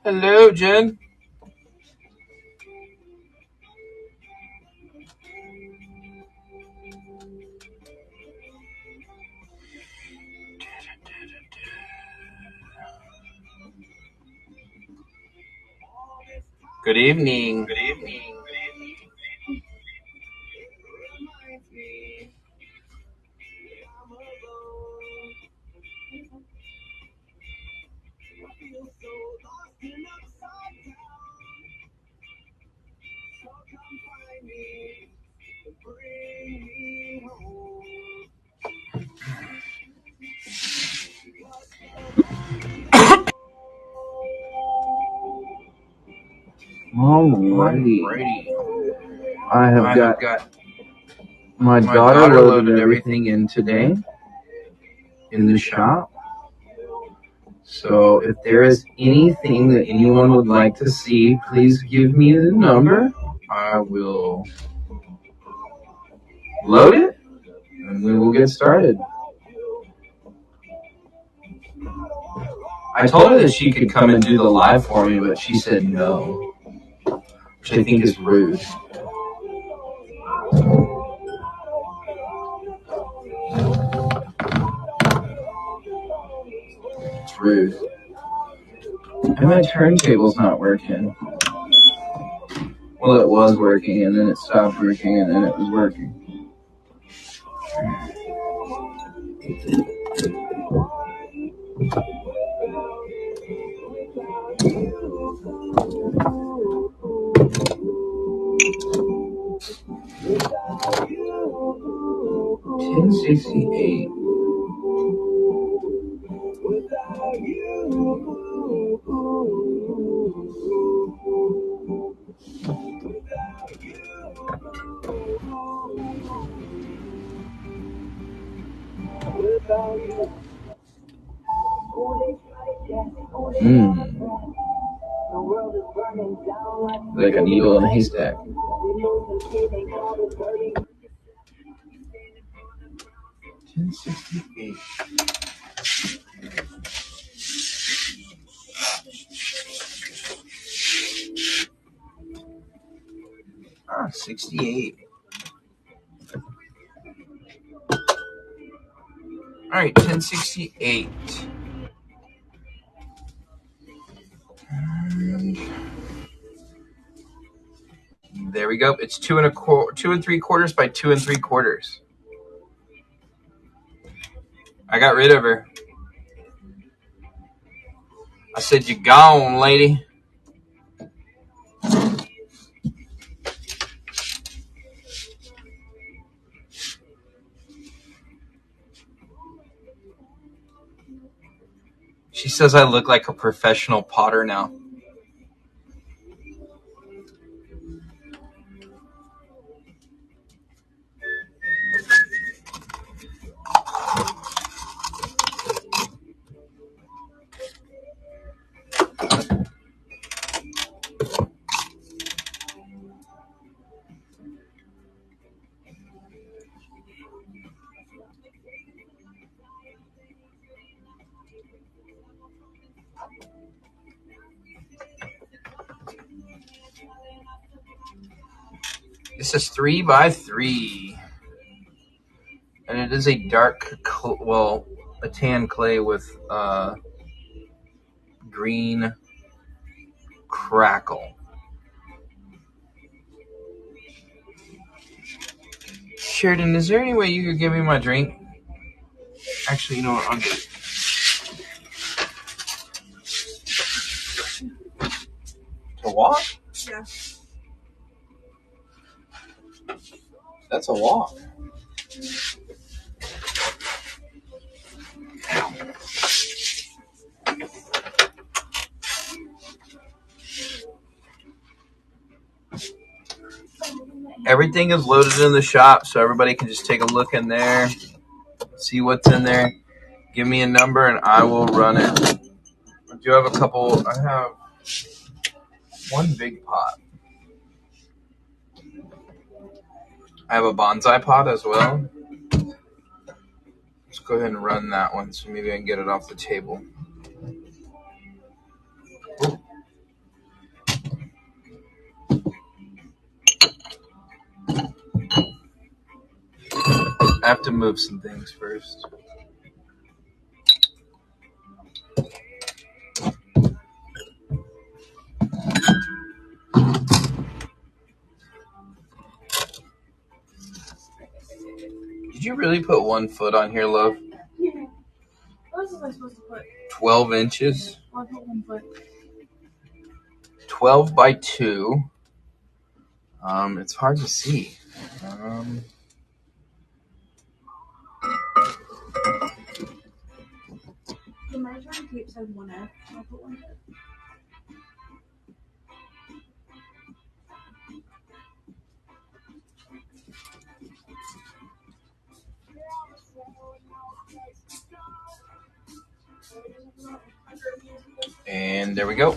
Hello, Jen. Good evening. Good evening. Alrighty. I have got my daughter loaded everything in today in the shop. So if there is anything that anyone would like to see, please give me the number. I will load it and we will get started. I told her that she could come and do the live for me, but she said no, which I think is rude. It's rude. And my turntable's not working. Well, it was working, and then it stopped working, and then it was working. $10.68. Like a needle in a haystack. $10.68. Ah, 68. All right, 1068. There we go. It's 2 3/4 by 2 3/4. I got rid of her. I said, "You gone, lady." She says I look like a professional potter now. This is 3 by 3. And it is a dark, a tan clay with green crackle. Sheridan, is there any way you could give me my drink? Actually, you know what? I'll get it. To walk? Yeah. That's a walk. Everything is loaded in the shop, so everybody can just take a look in there, see what's in there. Give me a number, and I will run it. I do have a couple. I have one big pot. I have a bonsai pot as well. Let's go ahead and run that one, so maybe I can get it off the table. Ooh. I have to move some things first. Did you really put 1 foot on here, love? Yeah. What was I supposed to put? 12 inches. I put 1 foot. 12 by 2. It's hard to see. The measuring tape said 1F. So I put 1 foot. And there we go.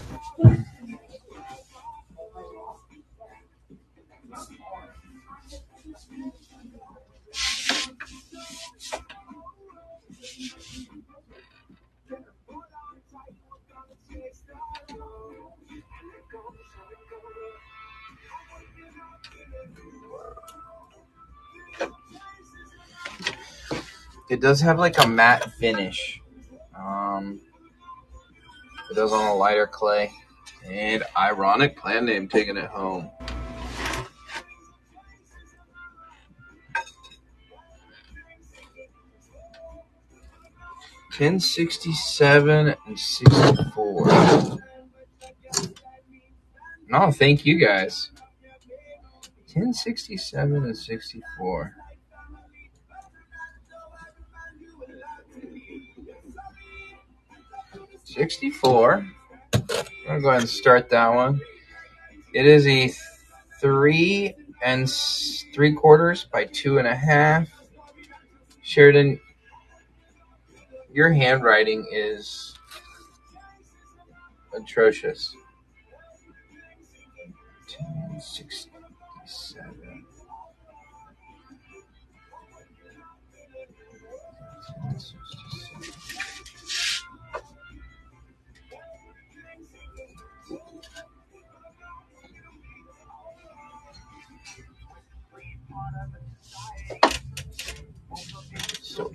It does have like a matte finish. It does on a lighter clay. And ironic plan name, taking it home. $10.67 and 64. No, thank you guys. $10.67 and 64. $64. I'm gonna go ahead and start that one. It is a 3 3/4 by 2.5. Sheridan, your handwriting is atrocious. 10.67. So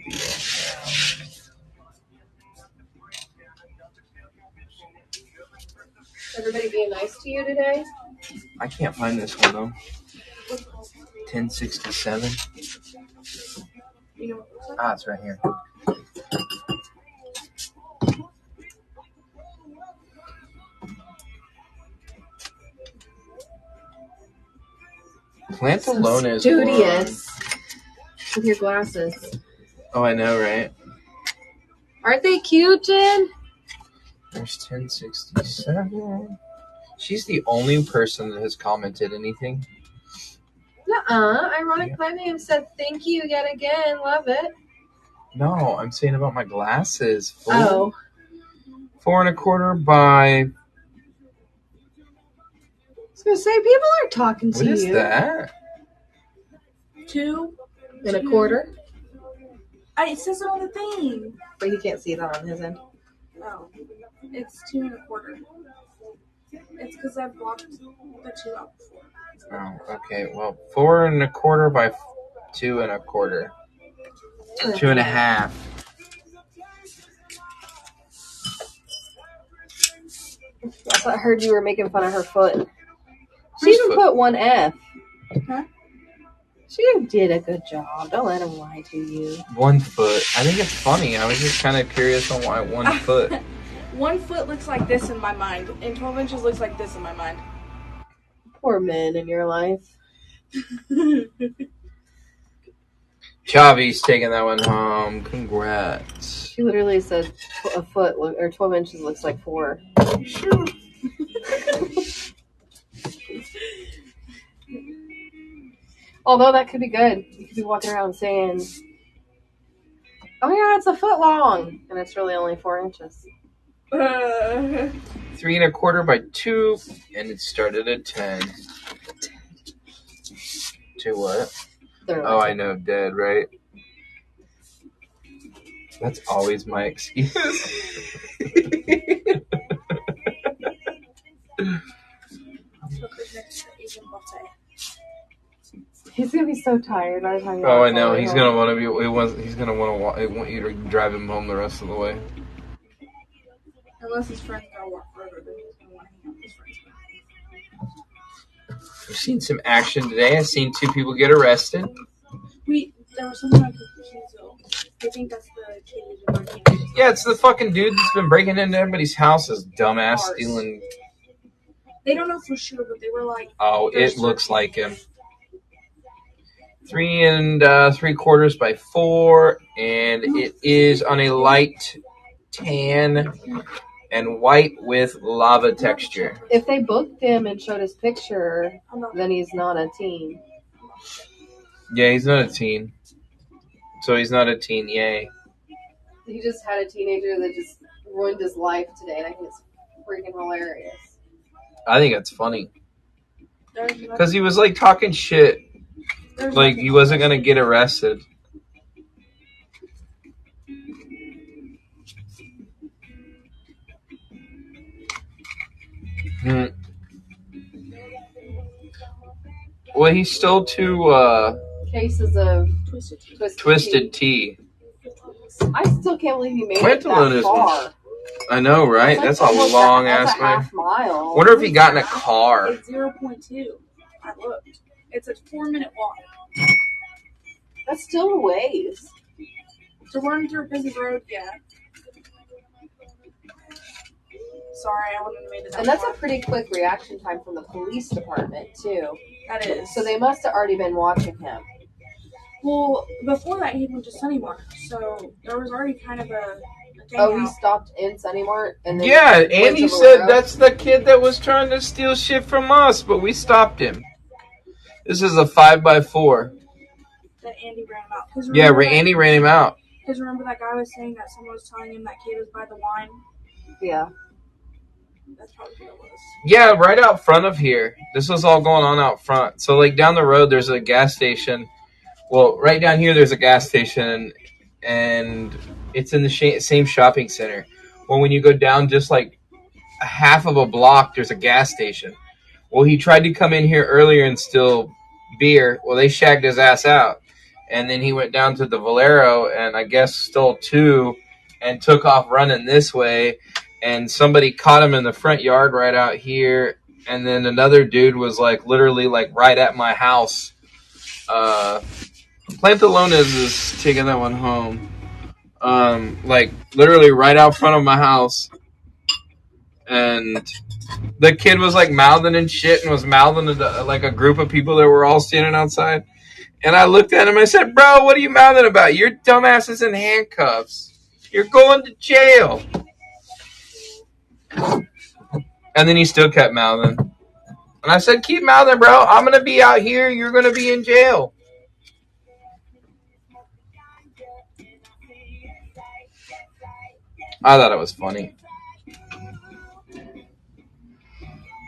Everybody being nice to you today? I can't find this one though. 10.67. It's right here. Plant alone is studious with your glasses. Oh, I know, right? Aren't they cute, Jen? There's 10.67. She's the only person that has commented anything. Ironic my name said thank you yet again. Love it. No, I'm saying about my glasses. 4 4.25 by. I was gonna say people are talking to you. What is that? 2 1/4. It says it on the thing. But he can't see that on his end. Oh, it's 2 1/4. It's because I've blocked the 2 out before. Oh, okay. Well, 4.25 by 2.25. 2.5. I heard you were making fun of her foot. She even put 1F. Huh? She did a good job. Don't let him lie to you. 1 foot. I think it's funny. I was just kind of curious on why 1 foot. 1 foot looks like this in my mind, and 12 inches looks like this in my mind. Poor men in your life. Chavi's taking that one home. Congrats. She literally said a foot or 12 inches looks like 4. Although that could be good. You could be walking around saying, "Oh yeah, it's a foot long," and it's really only 4 inches. 3 1/4 by 2, and it started at 10. To what? Oh, I know, dead, right? That's always my excuse. He's gonna be so tired by the time. Oh, I know. He's gonna want to be. He's gonna want you to drive him home the rest of the way. Unless his friends gotta walk further, then he's gonna want to hang out with his friends. I've seen some action today. I've seen 2 people get arrested. There was something like Kizo. I think that's the kid who's been breaking into. Yeah, it's the fucking dude that's been breaking into everybody's houses, dumbass, stealing. They don't know for sure, but they were like. Oh, it looks like him. 3 3/4 by 4, and it is on a light tan and white with lava texture. If they booked him and showed his picture, then he's not a teen. Yeah, he's not a teen. So he's not a teen, yay. He just had a teenager that just ruined his life today, and I think it's freaking hilarious. I think it's funny. Because he was like talking shit. Like he wasn't going to get arrested. Well, he stole 2 cases of Twisted Tea. I still can't believe you made it that far. I know, right? That's a long ass mile. Wonder if he got in a car. It's 0.2. I looked. It's a 4-minute walk. That's still a ways. To run through a busy road, yeah. Sorry, I wouldn't have made it that And that's far. a pretty quick reaction time from the police department, too. That is. So they must have already been watching him. Well, before that, he went to Sunny Mart, so there was already kind of a he stopped in Sunny Mart? And then yeah, Andy said that's the kid that was trying to steal shit from us, but we stopped him. This is a 5 by 4. That Andy ran him out. Yeah, Andy ran him out. Because remember that guy was saying that someone was telling him that kid was by the wine? Yeah. That's probably what it was. Yeah, right out front of here. This was all going on out front. So, like, down the road, there's a gas station. Well, right down here, there's a gas station, and it's in the same shopping center. Well, when you go down just, like, a half of a block, there's a gas station. Well, he tried to come in here earlier and steal beer. Well, they shagged his ass out. And then he went down to the Valero and I guess stole 2 and took off running this way. And somebody caught him in the front yard right out here. And then another dude was like literally like right at my house. Plantalones is taking that one home. Like literally right out front of my house. And the kid was like mouthing and shit and was mouthing to like a group of people that were all standing outside. And I looked at him and I said, bro, what are you mouthing about? Your dumbass is in handcuffs. You're going to jail. And then he still kept mouthing. And I said, keep mouthing, bro. I'm going to be out here. You're going to be in jail. I thought it was funny.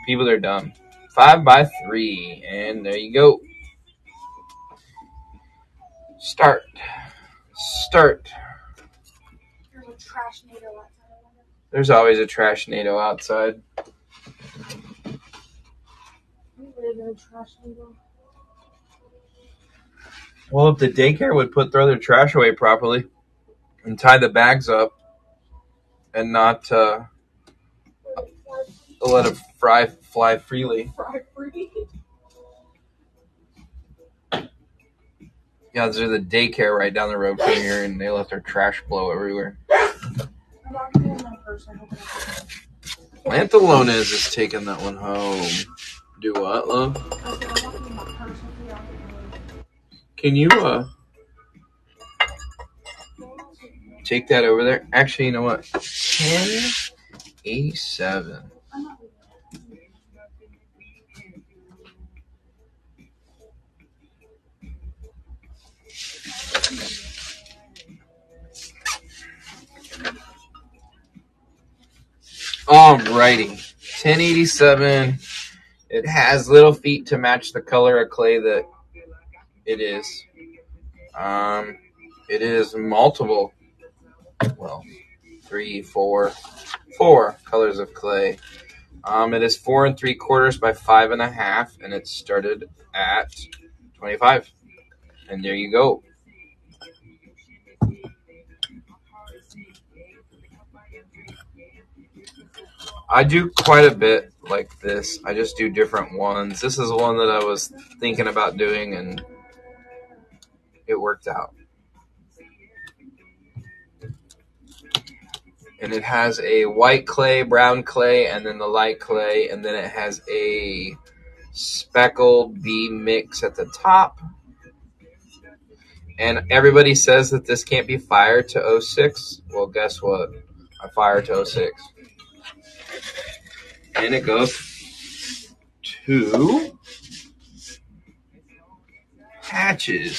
People are dumb. 5 by 3. And there you go. Start. There's a trash NATO outside. There's always a trash NATO outside. Well, if the daycare would throw their trash away properly and tie the bags up and not let it fly freely. Fry free. Yeah, there's the daycare right down the road from here, and they let their trash blow everywhere. Lantalones is taking that one home. Do what, love? Can you take that over there? Actually, you know what? 1087. Alrighty, 1087. It has little feet to match the color of clay that it is. It is multiple, well, four colors of clay. It is 4 3/4 by 5.5, and it started at 25. And there you go. I do quite a bit like this. I just do different ones. This is one that I was thinking about doing, and it worked out. And it has a white clay, brown clay, and then the light clay, and then it has a speckled bee mix at the top. And everybody says that this can't be fired to 06. Well, guess what? I fire to 06. And it goes to hatches.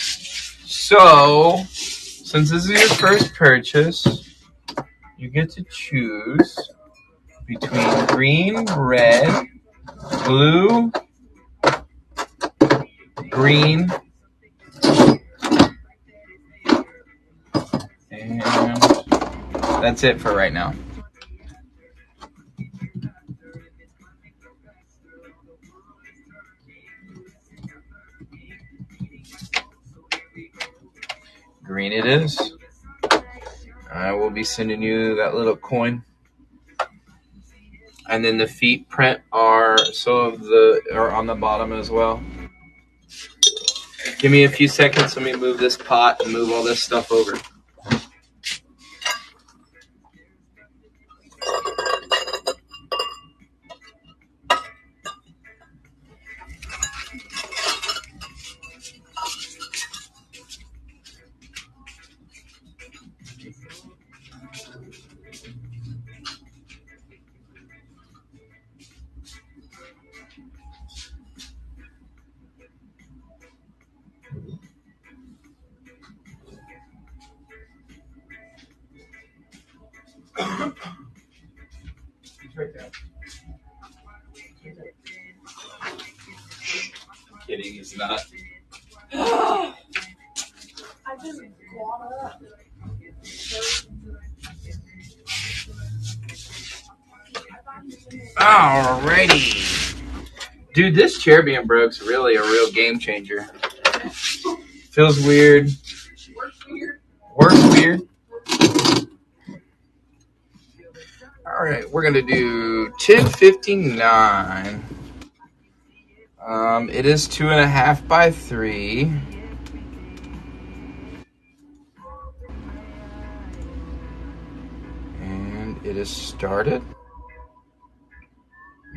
So, since this is your first purchase, you get to choose between green, red, blue, green, and that's it for right now. Green it is. I will be sending you that little coin. And then the feet print are are on the bottom as well. Give me a few seconds. Let me move this pot and move all this stuff over. Right there. Kidding, he's not. I just brought it up. Alrighty. Dude, this chair being broke's really a real game changer. Feels weird. Works weird. Alright, we're going to do 1059. It is 2.5 by 3. And it is started.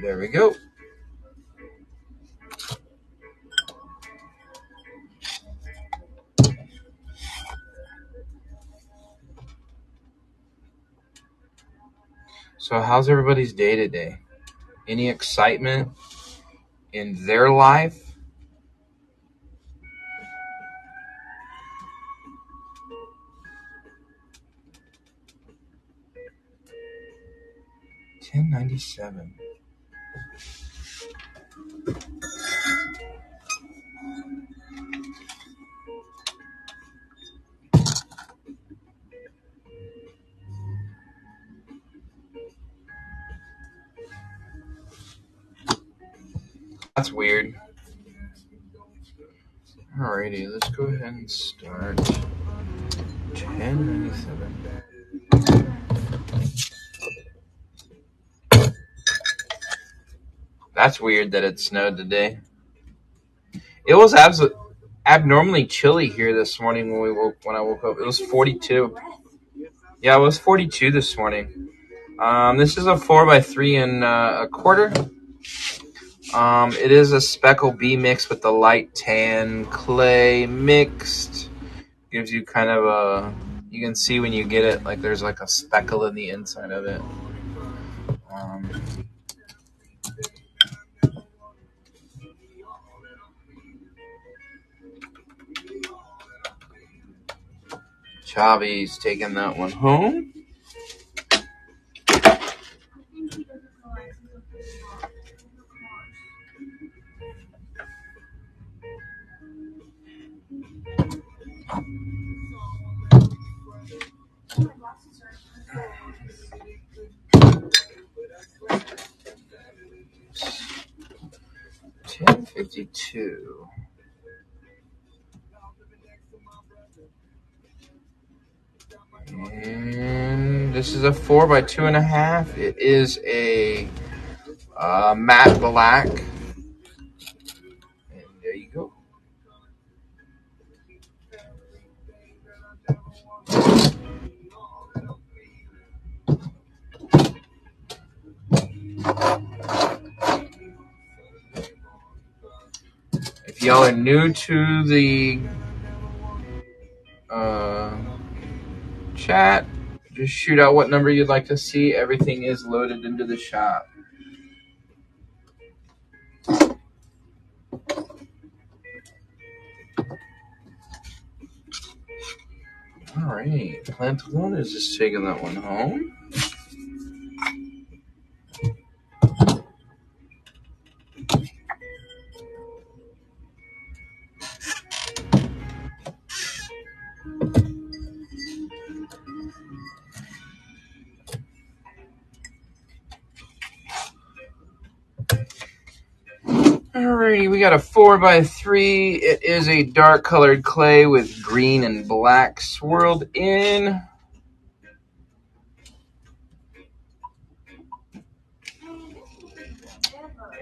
There we go. So how's everybody's day today? Any excitement in their life? $10.97. That's weird. Alrighty, let's go ahead and start. $10.97. That's weird that it snowed today. It was abnormally chilly here this morning when I woke up. It was 42. Yeah, it was 42 this morning. This is a 4 by 3 1/4. It is a speckle bee mix with the light tan clay mixed. Gives you kind of you can see when you get it, like there's like a speckle in the inside of it. Chavi's taking that one home. 52. And this is a 4 by 2.5. It is a matte black. And there you go. If y'all are new to the chat, just shoot out what number you'd like to see. Everything is loaded into the shop. All right, Plantalone is just taking that one home. Alrighty, we got a 4 by 3. It is a dark colored clay with green and black swirled in.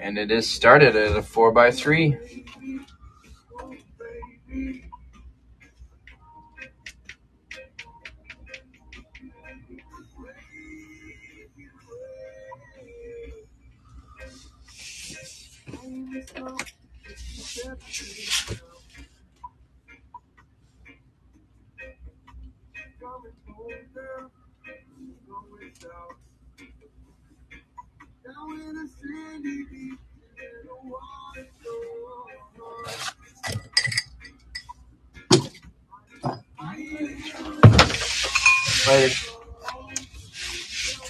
And it is started at a 4 by 3.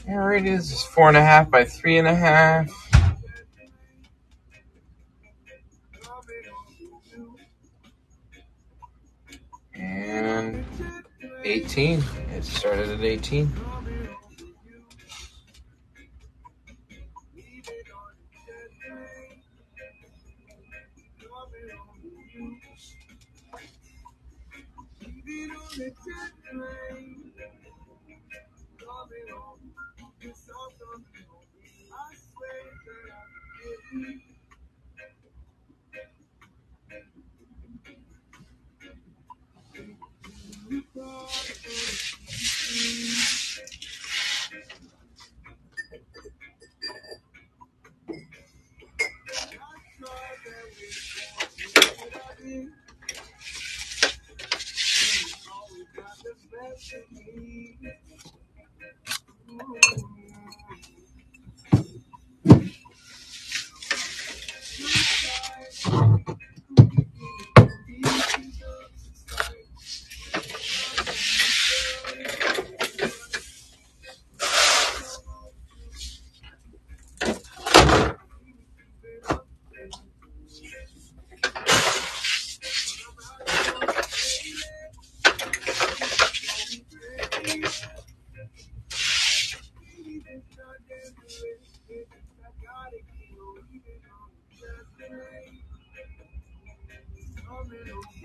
There it is. It's 4.5 by 3.5. And 18. It started at 18.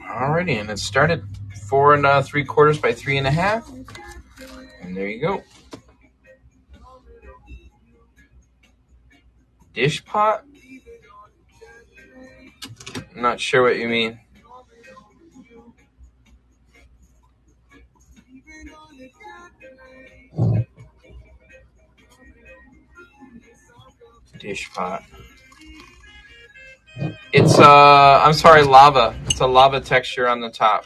Alrighty, and it started 4 3/4 by 3.5. And there you go. Dish pot? I'm not sure what you mean. Dish pot. It's I'm sorry, lava. It's a lava texture on the top.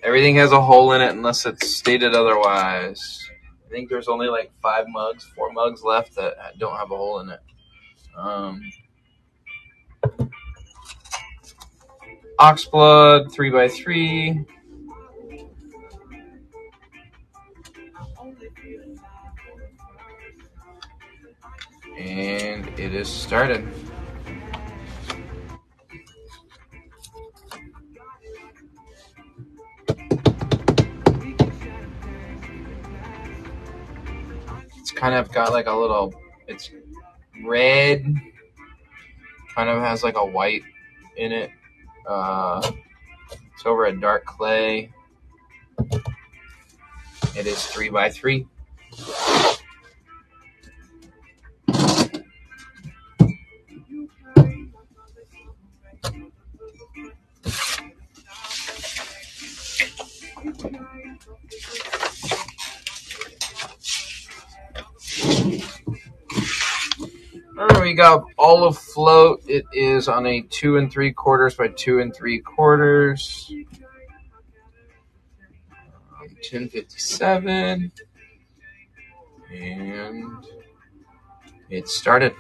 Everything has a hole in it unless it's stated otherwise. I think there's only like 4 mugs left that don't have a hole in it. Oxblood 3 by 3. And it is started. kind of got like a little, it's red, kind of has like a white in it. It's over a dark clay. It is 3x3. We got olive float. It is on a 2 3/4 by 2 3/4. 1057. And it started.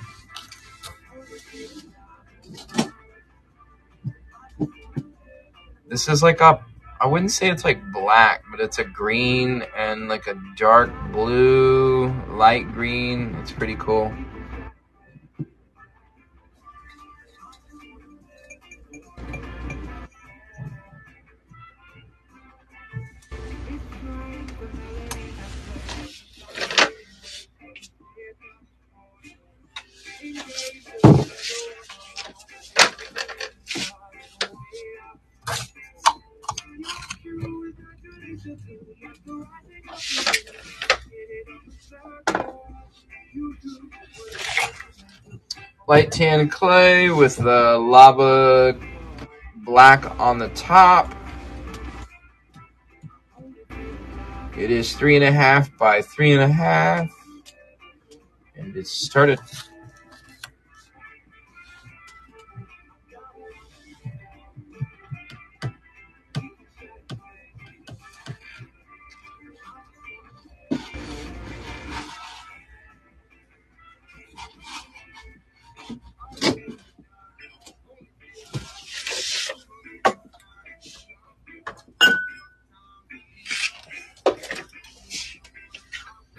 This is like a, I wouldn't say it's like black, but it's a green and like a dark blue, light green. It's pretty cool. Light tan clay with the lava black on the top. It is 3.5 by 3.5. And it started.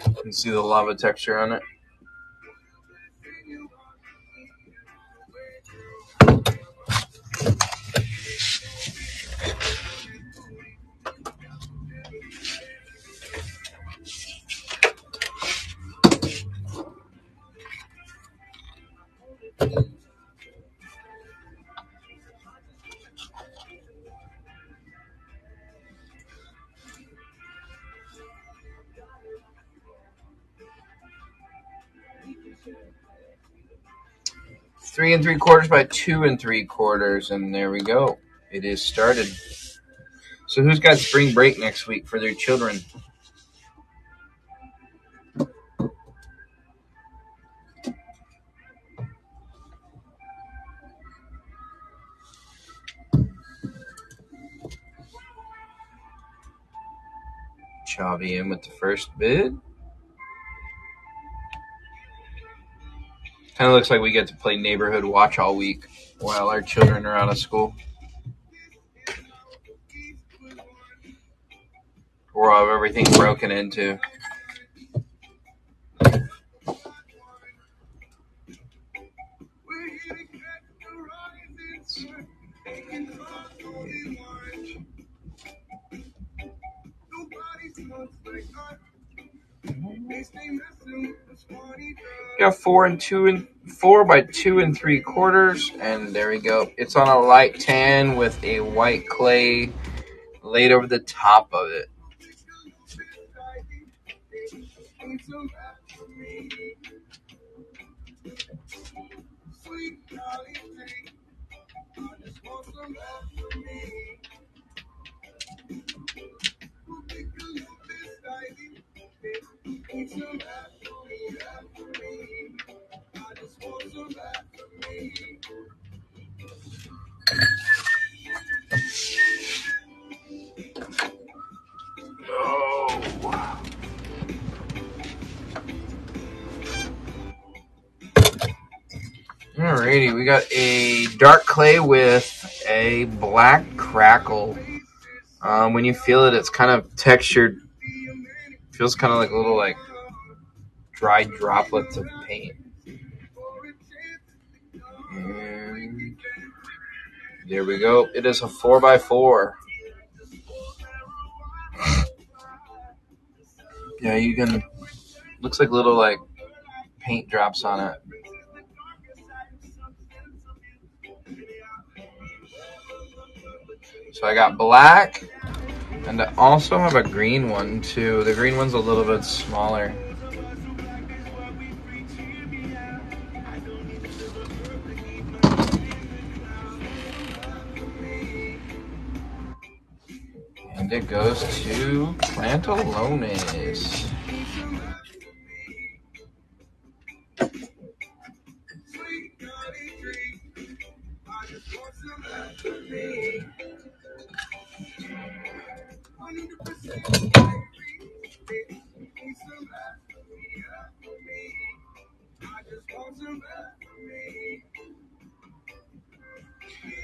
You can see the lava texture on it. Three 3/4 by 2 3/4, and there we go. It is started. So who's got spring break next week for their children? Chavi in with the first bid. Kind of looks like we get to play neighborhood watch all week while our children are out of school. Or have everything broken into. Got 4 by 2 3/4, and there we go. It's on a light tan with a white clay laid over the top of it. Alrighty, we got a dark clay with a black crackle. When you feel it, it's kind of textured. Feels kind of like a little like dry droplets of paint. And there we go. It is a 4 by 4. Yeah, you Looks like little like paint drops on it. So I got black, and I also have a green one too. The green one's a little bit smaller. And it goes to pantalones.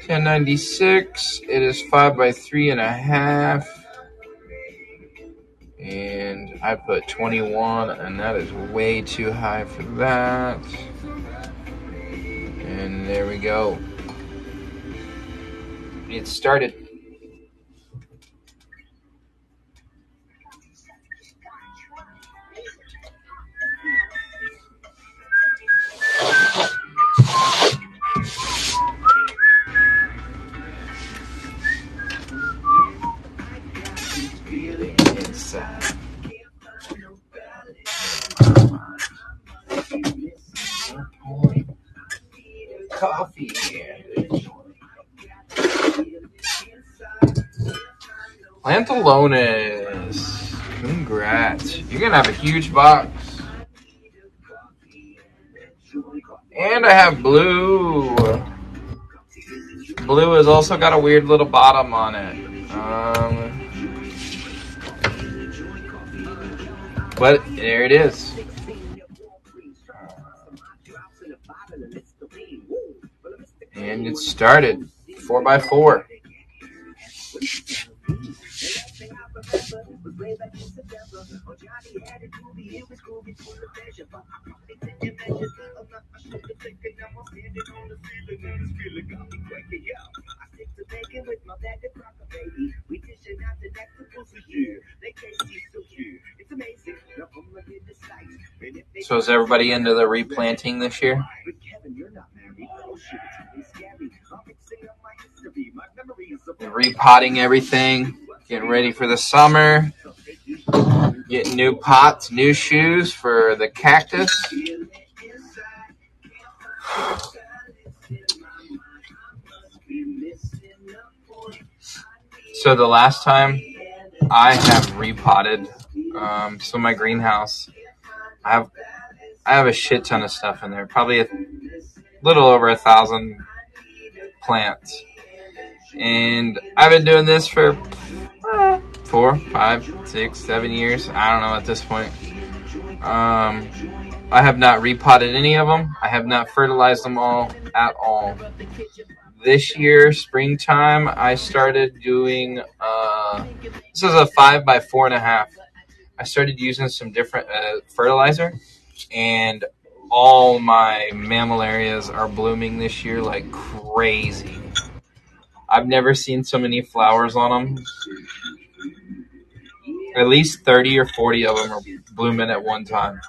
$10.96. It is 5 by 3.5. And I put 21, and that is way too high for that. And there we go. It started. Inside. Coffee. Pantalones. Congrats. You're going to have a huge box. And I have blue. Blue has also got a weird little bottom on it. But there it is. And it started 4 by 4. So is everybody into the replanting this year? Repotting everything, getting ready for the summer, getting new pots, new shoes for the cactus. So the last time I have repotted, so my greenhouse, I have a shit ton of stuff in there, probably a little over 1,000 plants. And I've been doing this for 4, 5, 6, 7 years. I don't know at this point. I have not repotted any of them. I have not fertilized them all at all. This year, springtime, I started doing, this is a 5 by 4.5. I started using some different fertilizer, and all my mammillarias are blooming this year like crazy. I've never seen so many flowers on them. At least 30 or 40 of them are blooming at one time.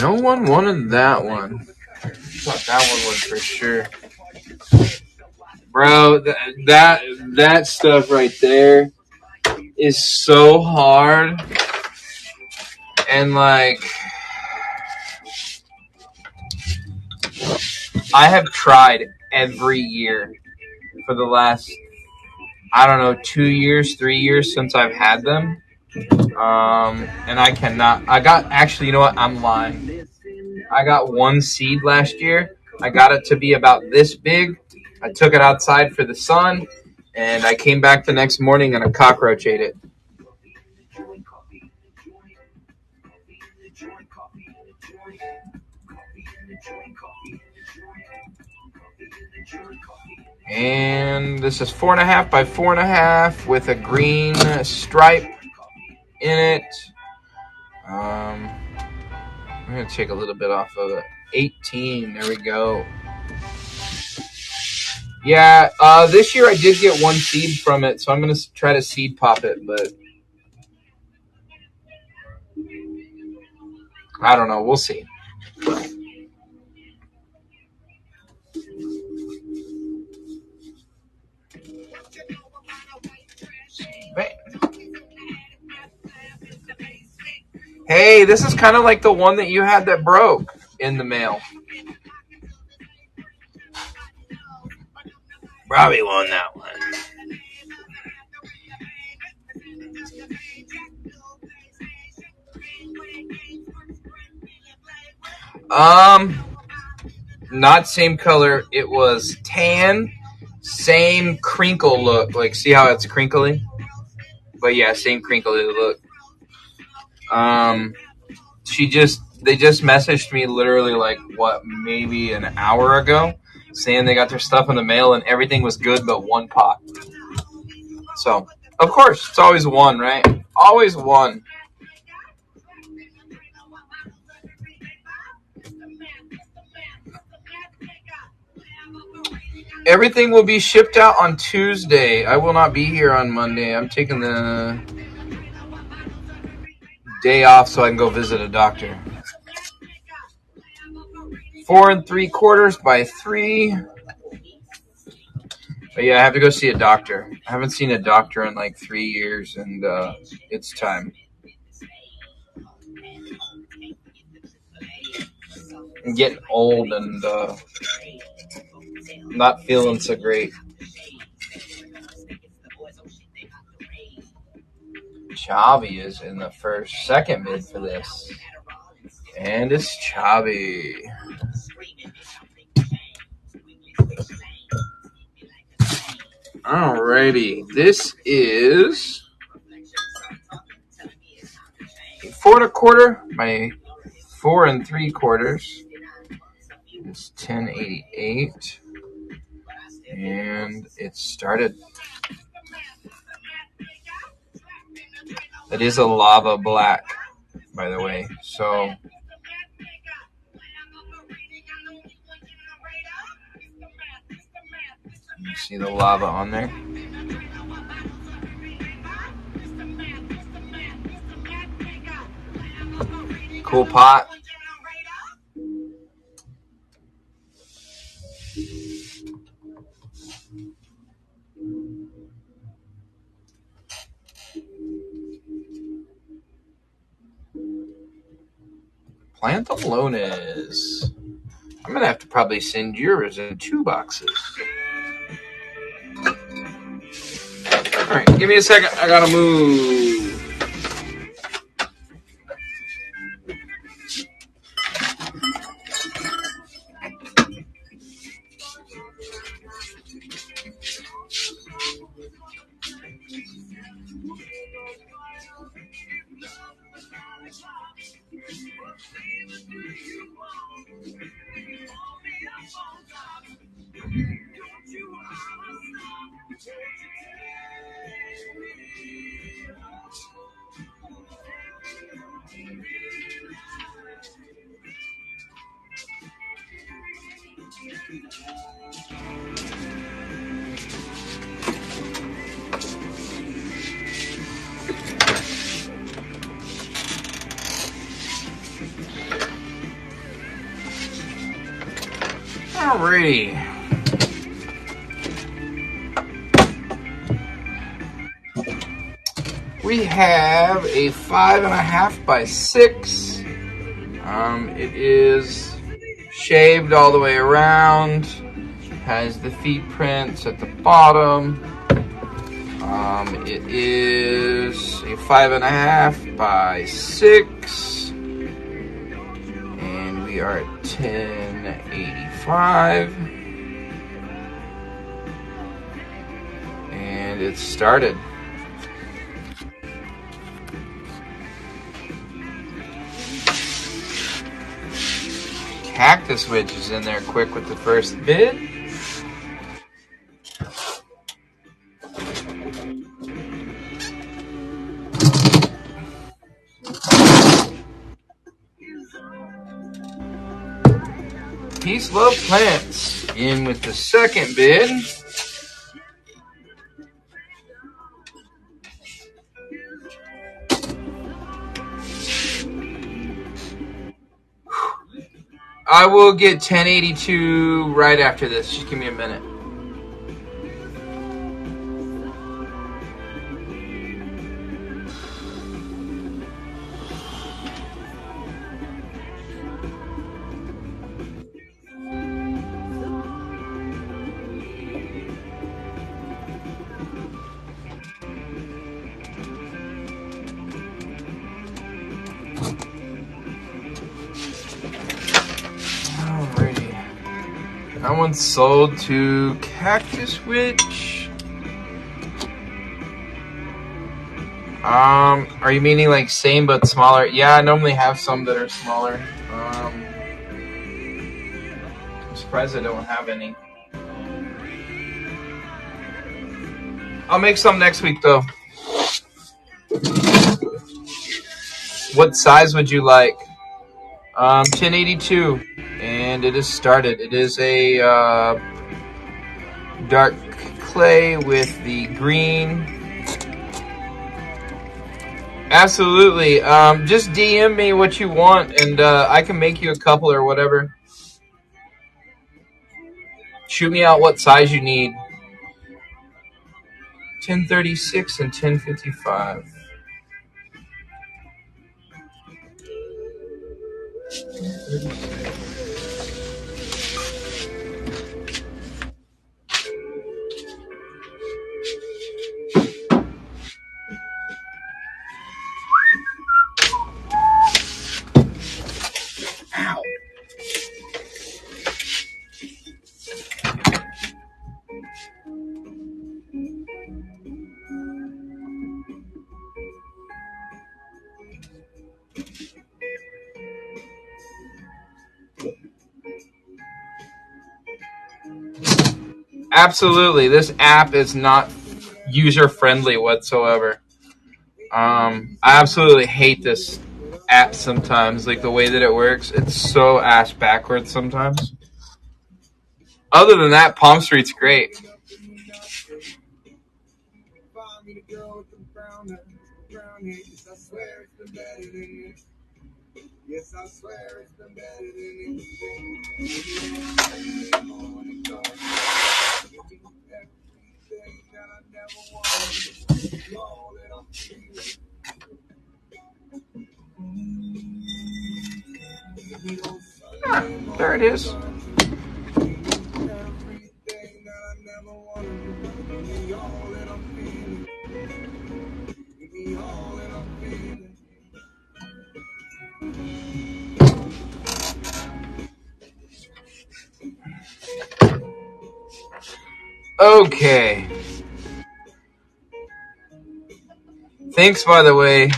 No one wanted that one. I thought that one was for sure. Bro, that stuff right there is so hard. And like, I have tried every year for the last, I don't know, 2 years, 3 years since I've had them. And I cannot, actually, you know what? I'm lying. I got one seed last year. I got it to be about this big. I took it outside for the sun, and I came back the next morning and a cockroach ate it. And this is 4.5 by 4.5 with a green stripe in it. I'm going to take a little bit off of it. 18, there we go. Yeah, this year I did get one seed from it, so I'm going to try to seed pop it, but I don't know. We'll see. Hey, this is kind of like the one that you had that broke in the mail. Robbie won that one. Not same color. It was tan, same crinkle look. Like, see how it's crinkly? But yeah, same crinkly look. They just messaged me literally like maybe an hour ago, saying they got their stuff in the mail and everything was good but one pot. So of course it's always one, right? Always one. Everything will be shipped out on Tuesday. I will not be here on Monday. I'm taking the day off so I can go visit a doctor. 4 3/4 by 3. But yeah, I have to go see a doctor. I haven't seen a doctor in like 3 years, and it's time. I'm getting old and not feeling so great. Chavi is in the second mid for this. And it's Chavi. Alrighty. This is 4 1/4 by 4 3/4. It's 1088. And it started. It is a lava black, by the way. So you see the lava on there? Cool pot. Plantalones. I'm going to have to probably send yours in 2 boxes. All right, give me a second. I got to move. Alrighty. We have a 5 1/2 by 6. It is shaved all the way around. Has the feet prints at the bottom. It is a 5 1/2 by 6. And we are at 1085. And it started. Cactus Witch is in there quick with the first bid. Peace, Love, Plants. In with the second bid. I will get 1082 right after this. Just give me a minute. That one's sold to Cactus Witch. Are you meaning like same but smaller? Yeah, I normally have some that are smaller. I'm surprised I don't have any. I'll make some next week though. What size would you like? 1082, and it is started. It is a dark clay with the green. Absolutely. Just DM me what you want, and I can make you a couple or whatever. Shoot me out what size you need. 1036 and 1055. Ow. Absolutely. This app is not user-friendly whatsoever. I absolutely hate this app sometimes, like the way that it works. It's so ass backwards sometimes. Other than that, Palmstreet's great. Yes, I swear it's been better than anything. Ah, there it is. Okay. Thanks, by the way.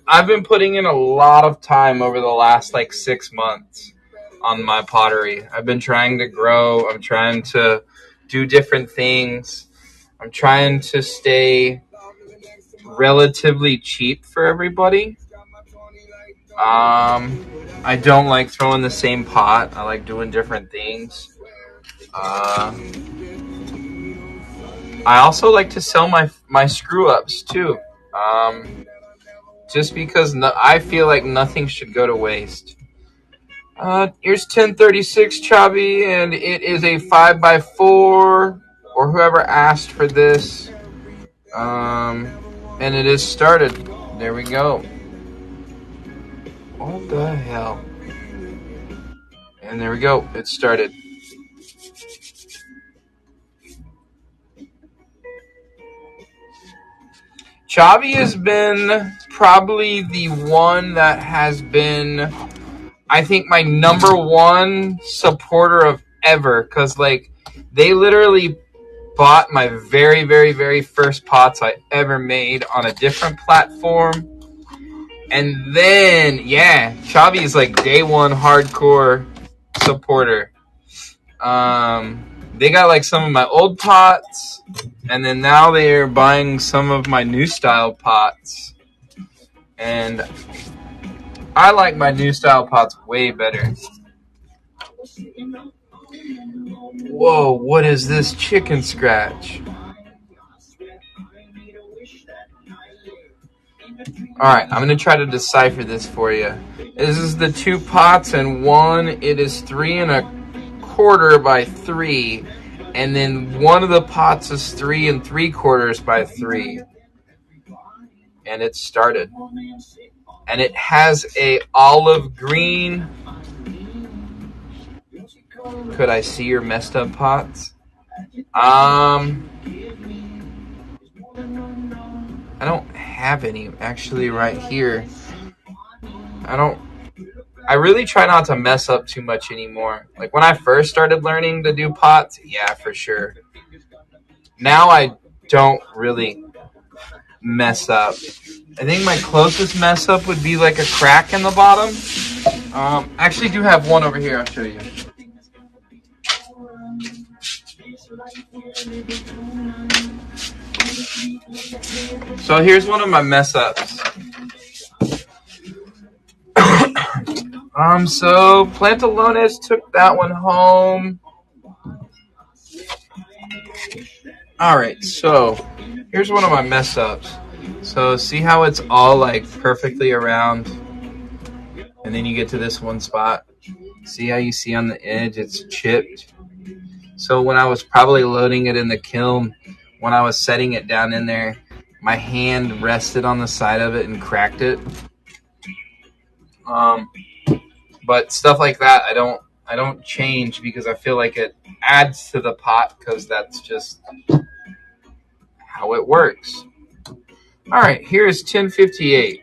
I've been putting in a lot of time over the last like 6 months on my pottery. I've been trying to grow. I'm trying to do different things. I'm trying to stay relatively cheap for everybody. I don't like throwing the same pot. I like doing different things. I also like to sell my screw-ups too. Just because I feel like nothing should go to waste. Here's 1036 Chubby, and it is a 5x4, or whoever asked for this. And it is started. There we go. What the hell? And there we go. It started. Chavi has been probably the one that has been, I think, my number one supporter of ever. Because, like, they literally bought my very, very, very first pots I ever made on a different platform. And then, yeah, Chavi is like day one hardcore supporter. They got like some of my old pots, and then now they're buying some of my new style pots. And I like my new style pots way better. Whoa, what is this chicken scratch? Alright, I'm going to try to decipher this for you. This is the 2 pots, and one, it is 3 1/4 by 3. And then one of the pots is 3 3/4 by 3. And it started. And it has a olive green. Could I see your messed up pots? I don't have any actually right here. I really try not to mess up too much anymore. Like when I first started learning to do pots, yeah, for sure. Now I don't really mess up. I think my closest mess up would be like a crack in the bottom. I actually do have one over here. I'll show you. So here's one of my mess ups. So Plantalones took that one home. Alright, so here's one of my mess ups. So see how it's all like perfectly around, and then you get to this one spot. See how you see on the edge it's chipped? So when I was probably loading it in the kiln, when I was setting it down in there, my hand rested on the side of it and cracked it. But stuff like that I don't change because I feel like it adds to the pot because that's just how it works. All right, here's 1058.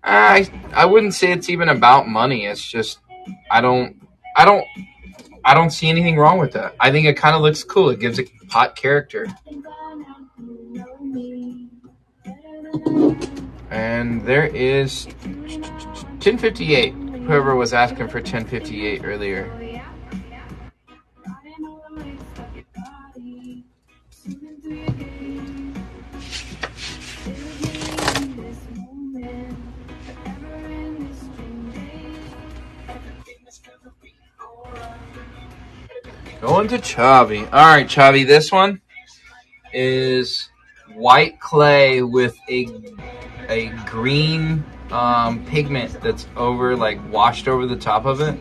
I wouldn't say it's even about money. It's just I don't see anything wrong with that. I think it kind of looks cool. It gives a pot character. And there is 1058. Whoever was asking for 1058 earlier. Going to Chavi. All right, Chavi, this one is white clay with a green pigment that's washed over the top of it.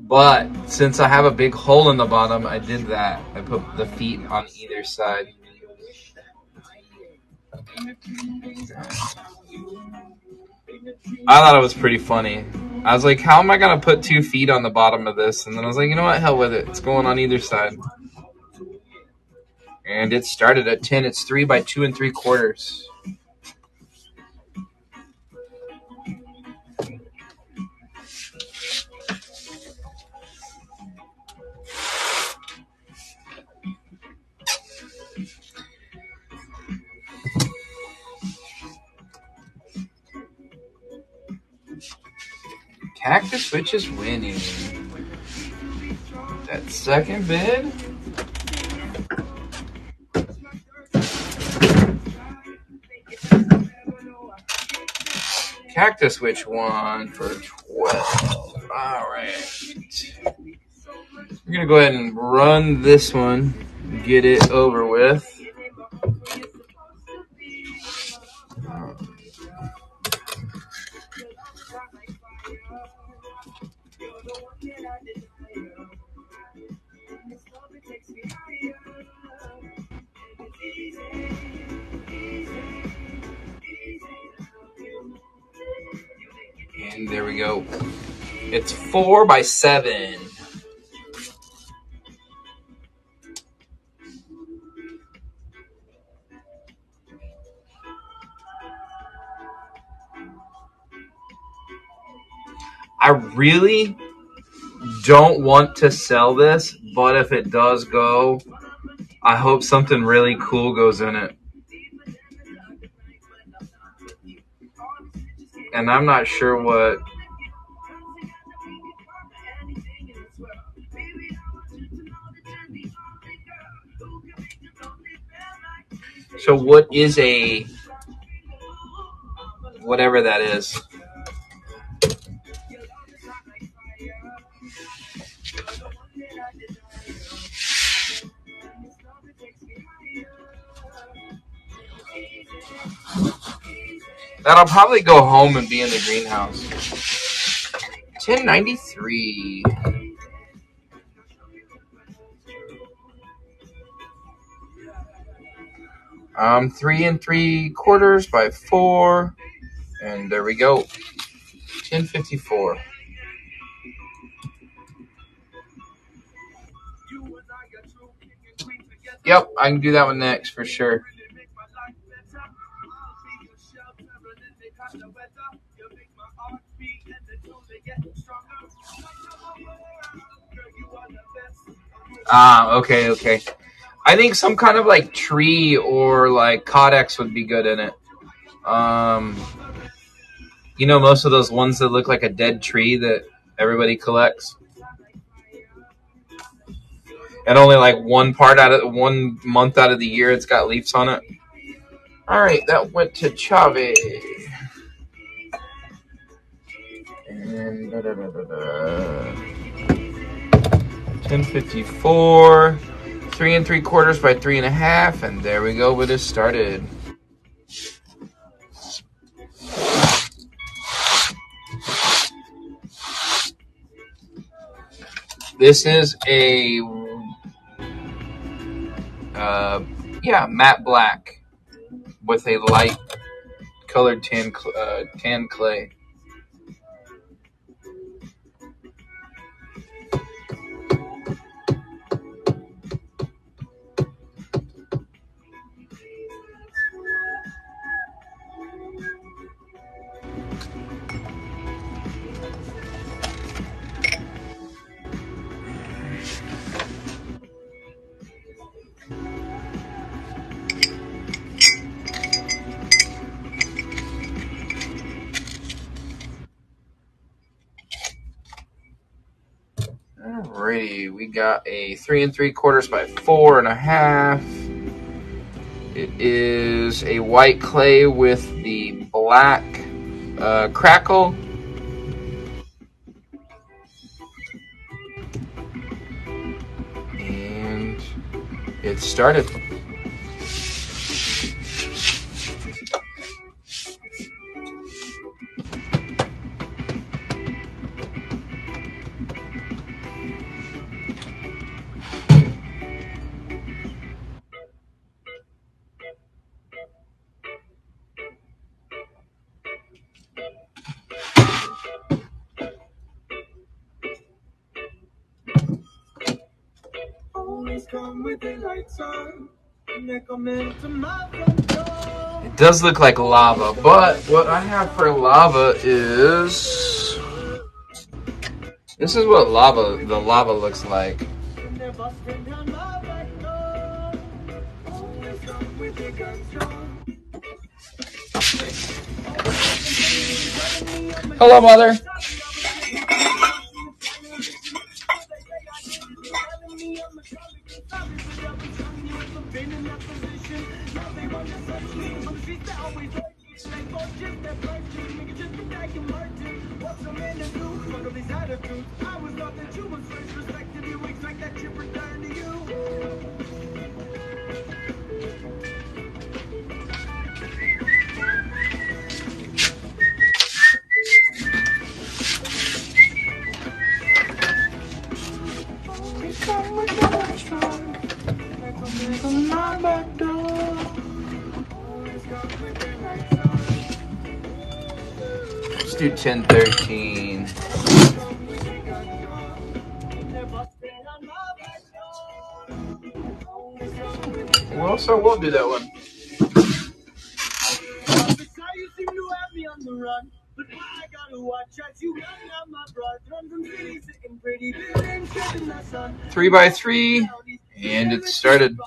But since I have a big hole in the bottom, I did that. I put the feet on either side. I thought it was pretty funny. I was like, how am I going to put 2 feet on the bottom of this? And then I was like, you know what? Hell with it. It's going on either side. And it started at 10. It's 3 by 2 3/4. Cactus Switch is winning. That second bid. Cactus Switch won for 12. Alright. We're going to go ahead and run this one. Get it over with. And there we go. It's 4 by 7. I really don't want to sell this, but if it does go, I hope something really cool goes in it. And I'm not sure what. So what is a whatever that is. That'll probably go home and be in the greenhouse. 1093. I'm 3 3/4 by 4, and there we go. 1054. Yep, I can do that one next for sure. Okay. I think some kind of like tree or like codex would be good in it. You know, most of those ones that look like a dead tree that everybody collects, and only like one month out of the year it's got leaves on it. All right, that went to Chave. And 1054. 3 3/4 by 3.5, and there we go. It is started. This is a matte black with a light colored tan clay. Alrighty, we got a 3 3/4 by 4.5. It is a white clay with the black crackle. And it started. It does look like lava, but what I have for lava is... This is what the lava looks like. Hello, Mother. Let's do 1013. Well, so we'll do that one. Three by 3, and it started.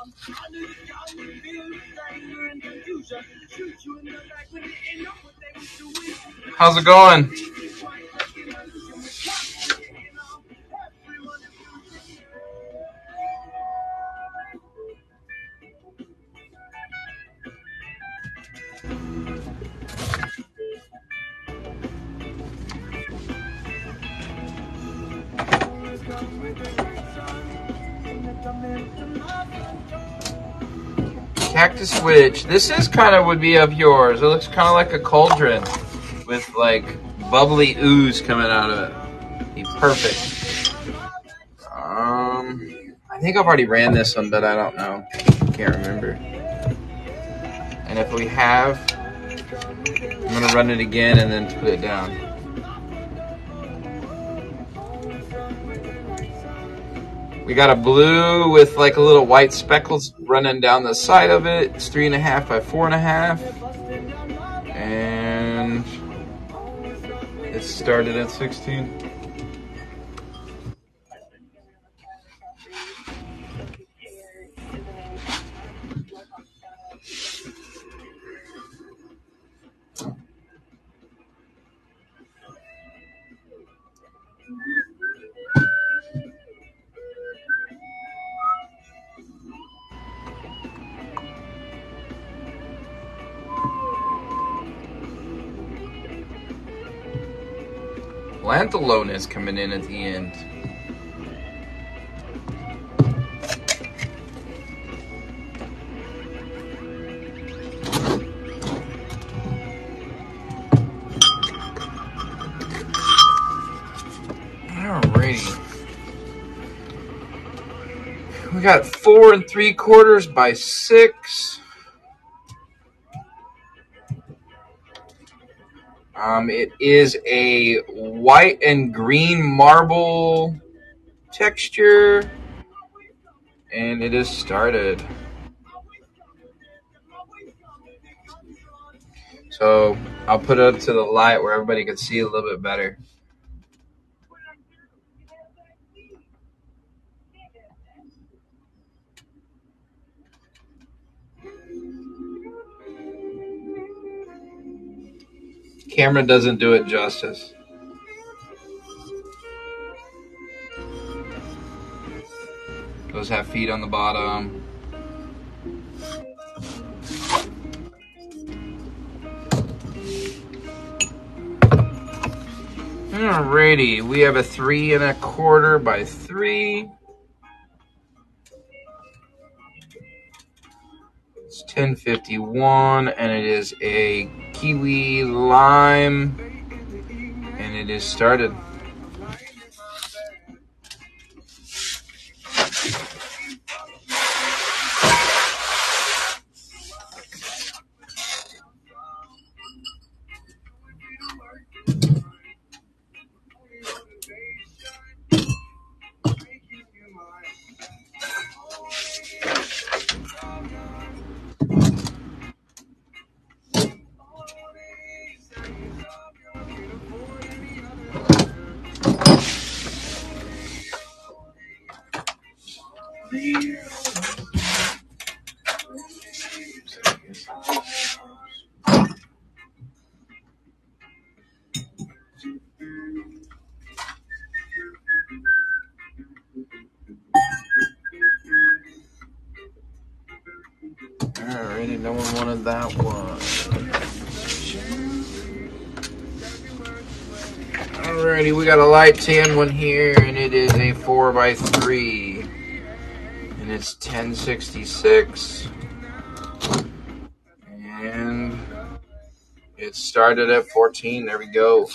How's it going? Cactus Witch. This is kind of would be of yours. It looks kind of like a cauldron with like bubbly ooze coming out of it. Be perfect. I think I've already ran this one, but I don't know. Can't remember. And if we have, I'm gonna run it again and then put it down. We got a blue with like a little white speckles running down the side of it. It's 3.5 by 4.5. And it started at 16. Lanthalone is coming in at the end. Alrighty. We got 4 3/4 by 6. It is a white and green marble texture, and it is started. So I'll put it up to the light where everybody can see a little bit better. Camera doesn't do it justice. Those have feet on the bottom. Alrighty, we have a 3 1/4 by 3. It's 1051, and it is a kiwi lime, and it is started. Alrighty, no one wanted that one. Alrighty, we got a light tan one here, and it is a 4 by 3. And it's 1066. And it started at 14. There we go.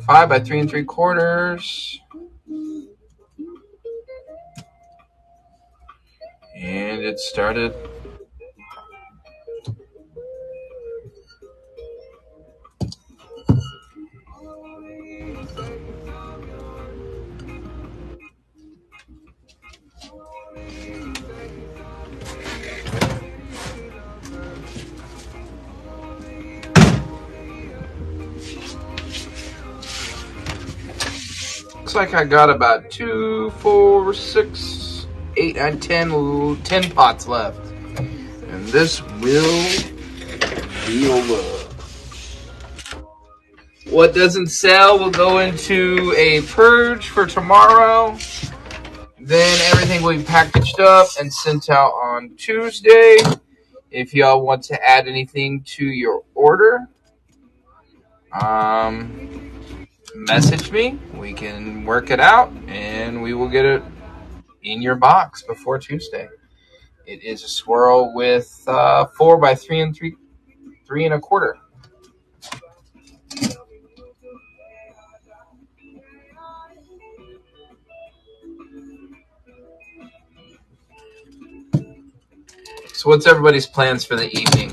Five by 3 3/4. And it started. Looks like I got about 2, 4, 6, 8, and 10 pots left. And this will be over. What doesn't sell will go into a purge for tomorrow. Then everything will be packaged up and sent out on Tuesday. If y'all want to add anything to your order, message me. We can work it out, and we will get it in your box before Tuesday. It is a swirl with 4 by 3 and 3 1/4. So what's everybody's plans for the evening?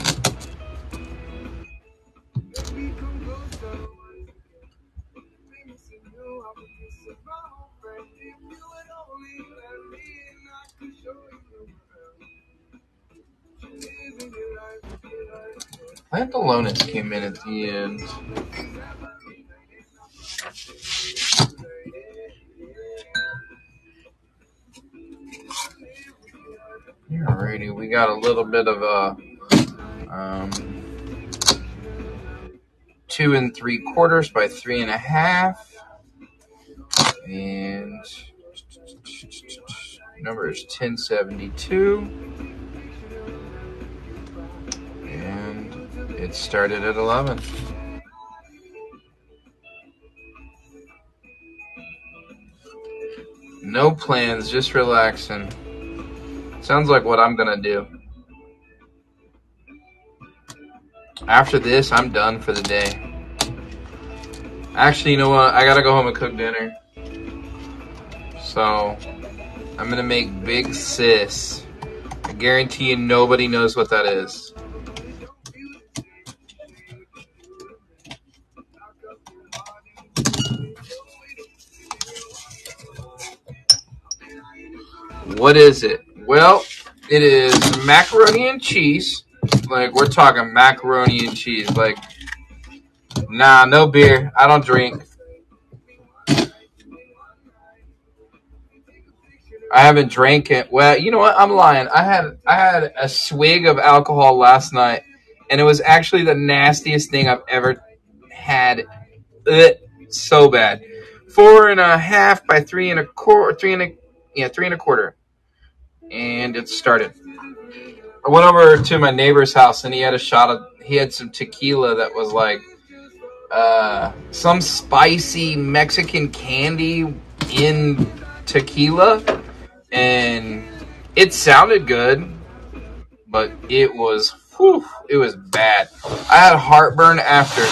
Pantalones came in at the end. Alrighty, we got a little bit of a 2 3/4 by 3 1/2, and number is 1072, and it started at 11. No plans, just relaxing. Sounds like what I'm gonna do. After this, I'm done for the day. Actually, you know what? I gotta go home and cook dinner. So, I'm gonna make Big Sis. I guarantee you nobody knows what that is. What is it? Well, it is macaroni and cheese. Like, we're talking macaroni and cheese. Like, nah, no beer. I don't drink. I haven't drank it. Well, you know what? I'm lying. I had a swig of alcohol last night, and it was actually the nastiest thing I've ever had. So bad. 4 1/2 by 3 1/4. 3 1/4. And it started. I went over to my neighbor's house, and he had some tequila that was like some spicy Mexican candy in tequila, and it sounded good, but it was bad. I had heartburn after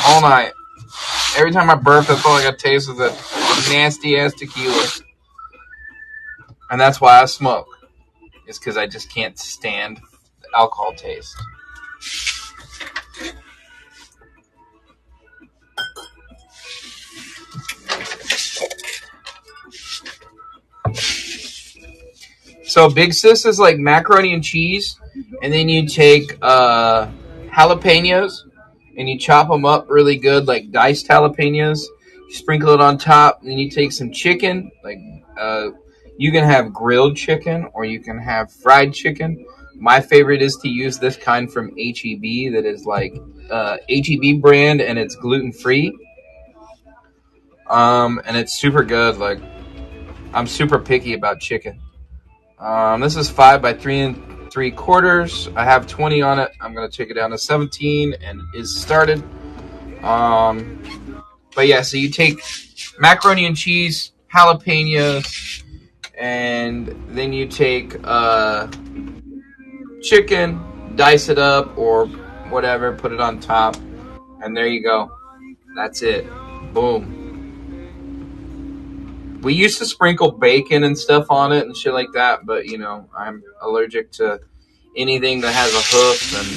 all night. Every time I burped, that's all I got taste was that nasty ass tequila, and that's why I smoke. It's because I just can't stand the alcohol taste. So Big Sis is like macaroni and cheese, and then you take jalapenos and you chop them up really good, like diced jalapenos. You sprinkle it on top, and then you take some chicken. Like you can have grilled chicken or you can have fried chicken. My favorite is to use this kind from H-E-B that is like H-E-B brand, and it's gluten free. And it's super good. Like, I'm super picky about chicken. This is 5 by 3 3/4. I have 20 on it. I'm gonna take it down to 17, and it is started. But yeah, so you take macaroni and cheese, jalapenos, and then you take chicken, dice it up or whatever, put it on top, and there you go. That's it. Boom. We used to sprinkle bacon and stuff on it and shit like that, but, you know, I'm allergic to anything that has a hoof. And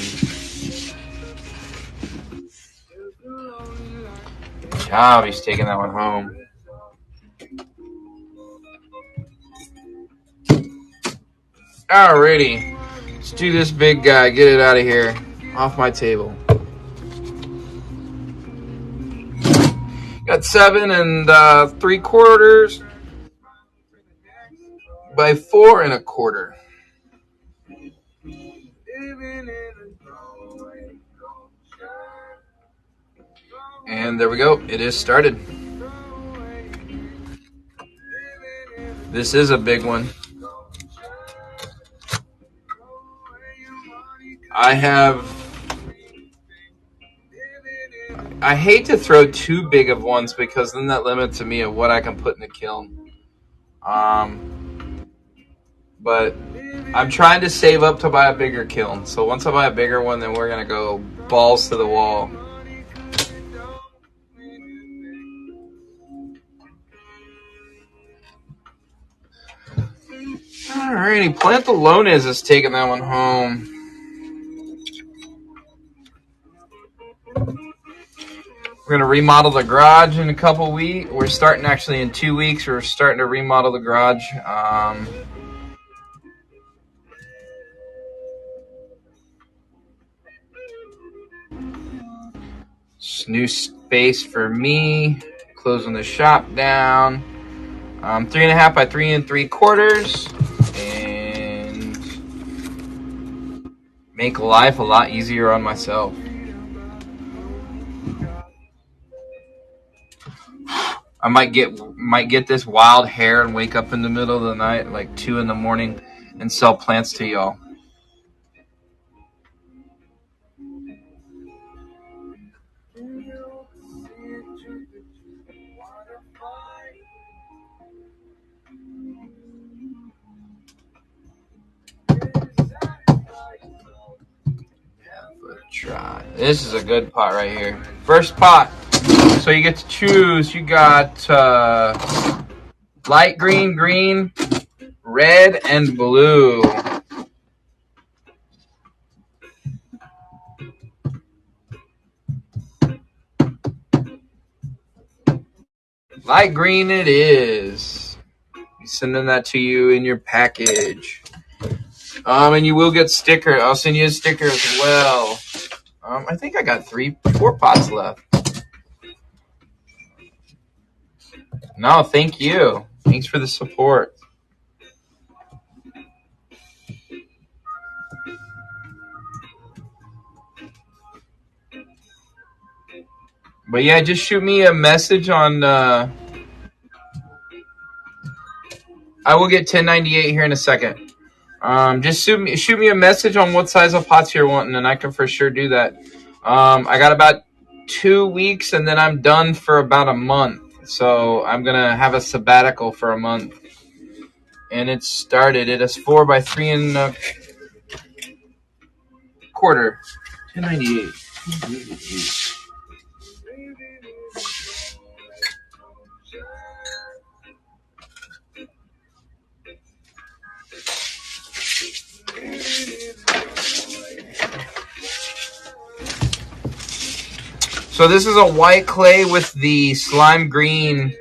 good job, he's taking that one home. Alrighty. Let's do this big guy. Get it out of here. Off my table. Got 7 3/4 by 4 1/4. And there we go. It is started. This is a big one. I hate to throw too big of ones because then that limits me of what I can put in the kiln. But I'm trying to save up to buy a bigger kiln. So once I buy a bigger one, then we're going to go balls to the wall. Alrighty, Plantalones is taking that one home. We're going to remodel the garage in a couple weeks. We're starting actually in 2 weeks. We're starting to remodel the garage. New space for me. Closing the shop down. 3.5 by 3 3/4. And make life a lot easier on myself. I might get this wild hair and wake up in the middle of the night, like 2 in the morning, and sell plants to y'all. Try. This is a good pot right here. First pot. So you get to choose. You got light green, green, red, and blue. Light green it is. Be sending that to you in your package. And you will get sticker. I'll send you a sticker as well. I think I got 4 pots left. No, thank you. Thanks for the support. But yeah, just shoot me a message on. I will get 1098 here in a second. Just shoot me a message on what size of pots you're wanting, and I can for sure do that. I got about 2 weeks, and then I'm done for about a month. So I'm gonna have a sabbatical for a month, and it started. It is 4 by 3 1/4. 1098. So this is a white clay with the slime green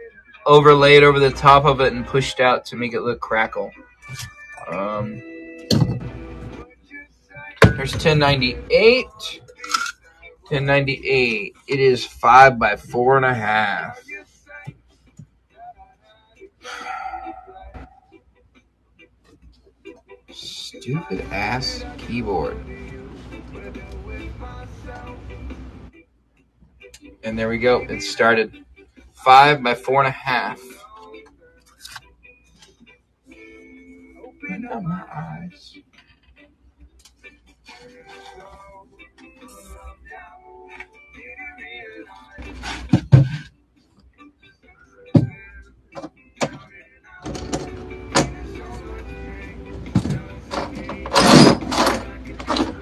overlaid over the top of it and pushed out to make it look crackle. There's 1098. 1098. It is 5 by 4 1/2. Stupid ass keyboard. And there we go. It started. 5 by 4 1/2. Open up my eyes.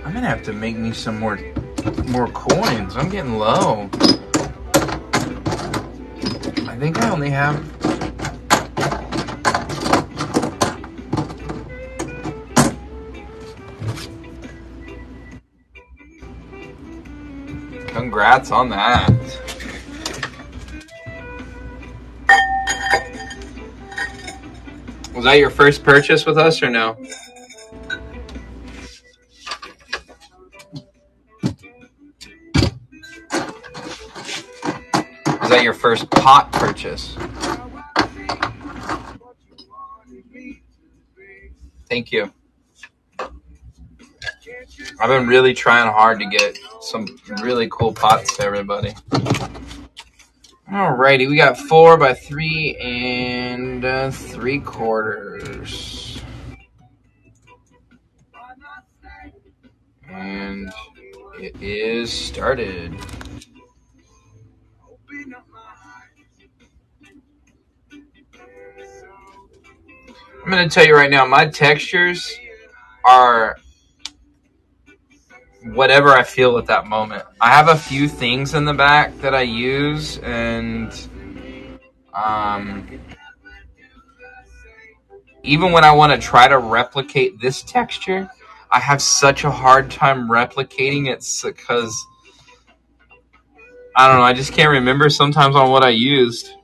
I'm gonna have to make me some more coins. I'm getting low. I think I only have. Congrats on that. Was that your first purchase with us or no? Is that your first pot purchase? Thank you. I've been really trying hard to get some really cool pots to everybody. Alrighty, we got 4 by 3 and 3/4. And it is started. I'm going to tell you right now, my textures are whatever I feel at that moment. I have a few things in the back that I use, and even when I want to try to replicate this texture, I have such a hard time replicating it because I don't know, I just can't remember sometimes on what I used.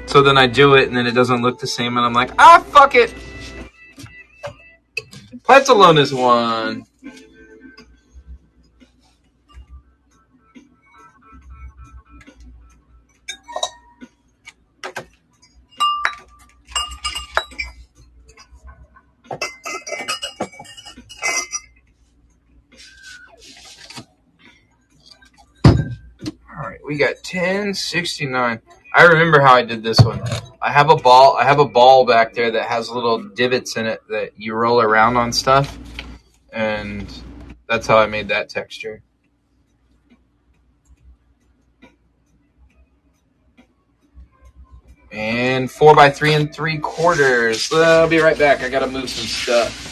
So then I do it and then it doesn't look the same and I'm like, fuck it. Plants alone is one. Alright, we got 1069. I remember how I did this one. I have a ball back there that has little divots in it that you roll around on stuff. And that's how I made that texture. And 4 by 3 and 3/4. I'll be right back. I gotta move some stuff.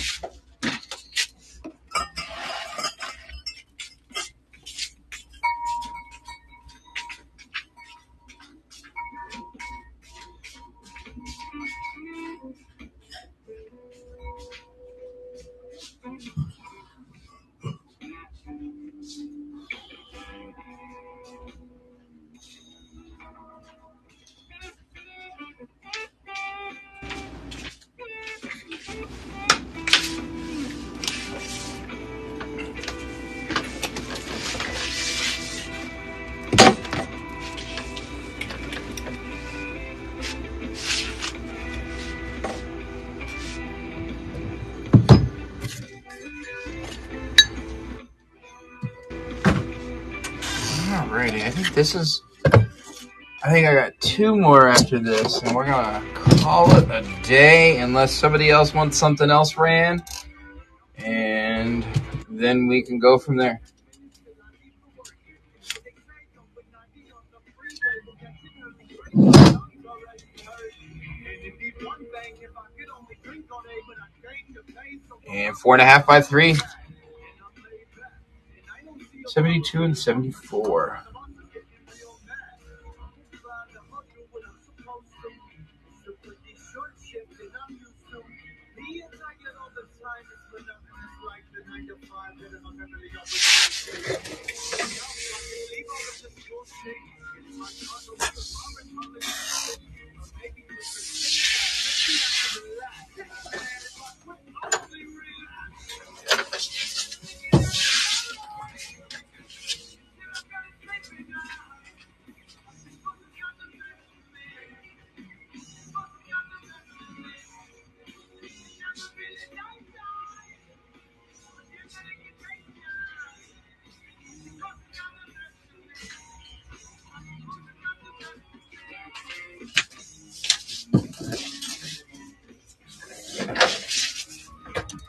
Alrighty, I think I got 2 more after this, and we're gonna call it a day unless somebody else wants something else ran, and then we can go from there. And 4.5 by 3. 72 and 74.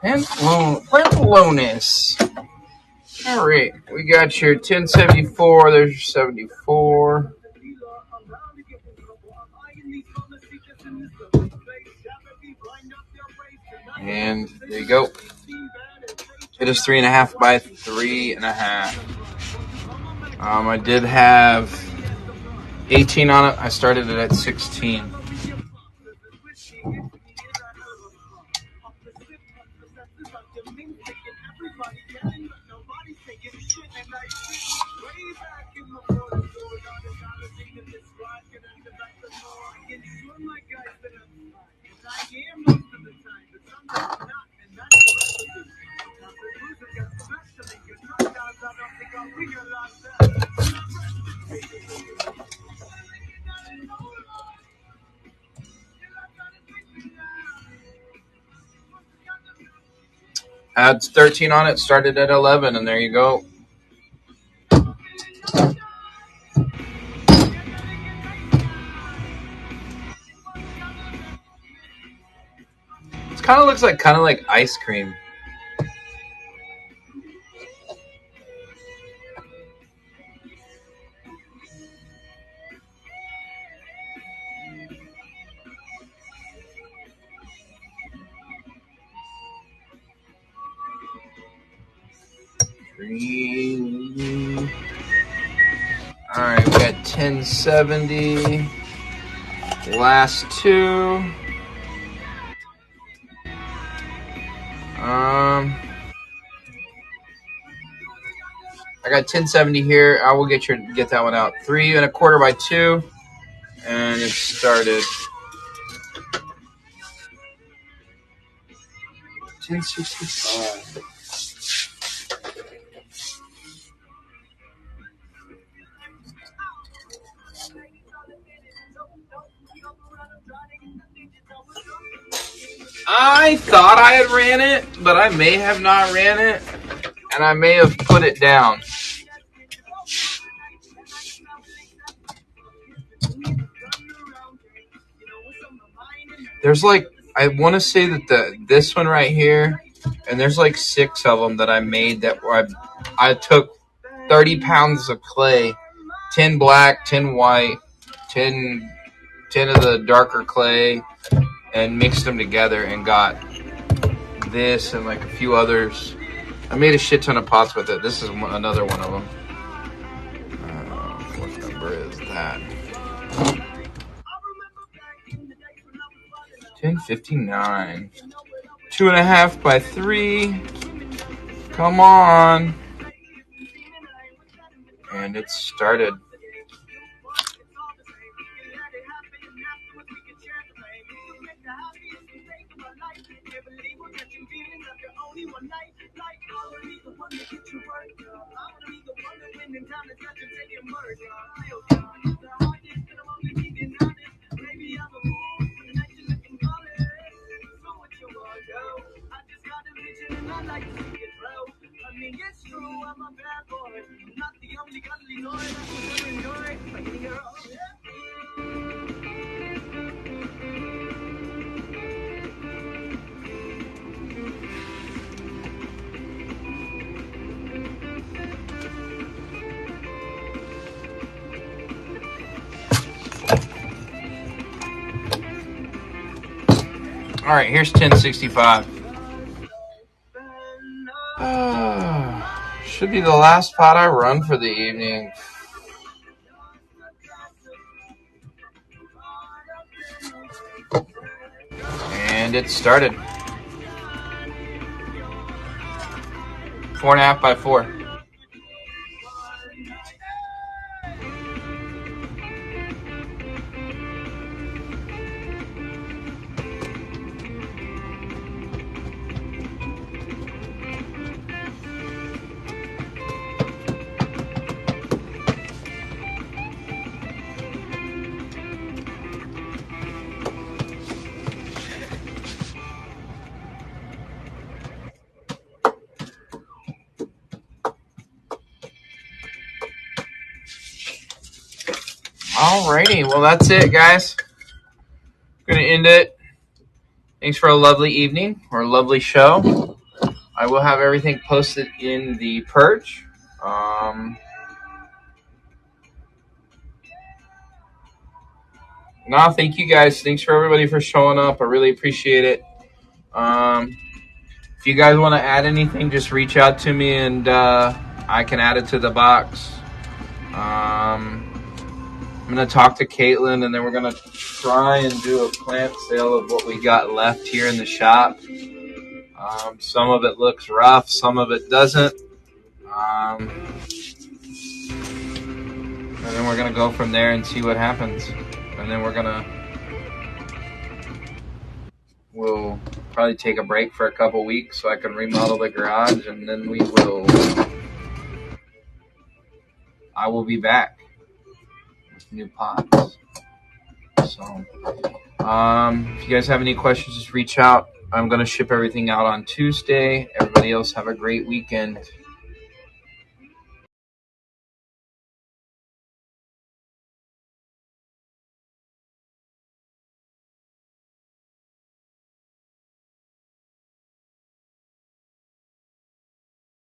Pantalones. All right, we got your 1074. There's your 74. And there you go. It is 3.5 by 3.5. I did have 18 on it. I started it at 16. Had 13 on it, started at 11, and there you go. It kind of looks like ice cream. All right, we got 1070. Last two. I got 1070 here. I will get that one out. 3 1/4 by 2, and it started. 1065. I thought I had ran it, but I may have not ran it, and I may have put it down. There's like, I want to say that this one right here, and there's like 6 of them that I made that I took 30 pounds of clay, 10 black, 10 white, 10 of the darker clay, and mixed them together and got this and like a few others. I made a shit ton of pots with it. This is another one of them. What number is that? 1059. 2 1/2 by 3. Come on. And it started. All right, here's 1065. Should be the last pot I run for the evening. And it started. 4 1/2 by 4. Alrighty, well that's it, guys. I'm gonna end it. Thanks for a lovely evening or a lovely show. I will have everything posted in the perch. No, thank you guys. Thanks for everybody for showing up. I really appreciate it. If you guys want to add anything, just reach out to me and I can add it to the box. I'm going to talk to Caitlin, and then we're going to try and do a plant sale of what we got left here in the shop. Some of it looks rough, some of it doesn't. And then we're going to go from there and see what happens. And then we'll probably take a break for a couple weeks so I can remodel the garage, and then I will be back with new pots. So, if you guys have any questions, just reach out. I'm going to ship everything out on Tuesday. Everybody everybody else have a great weekend.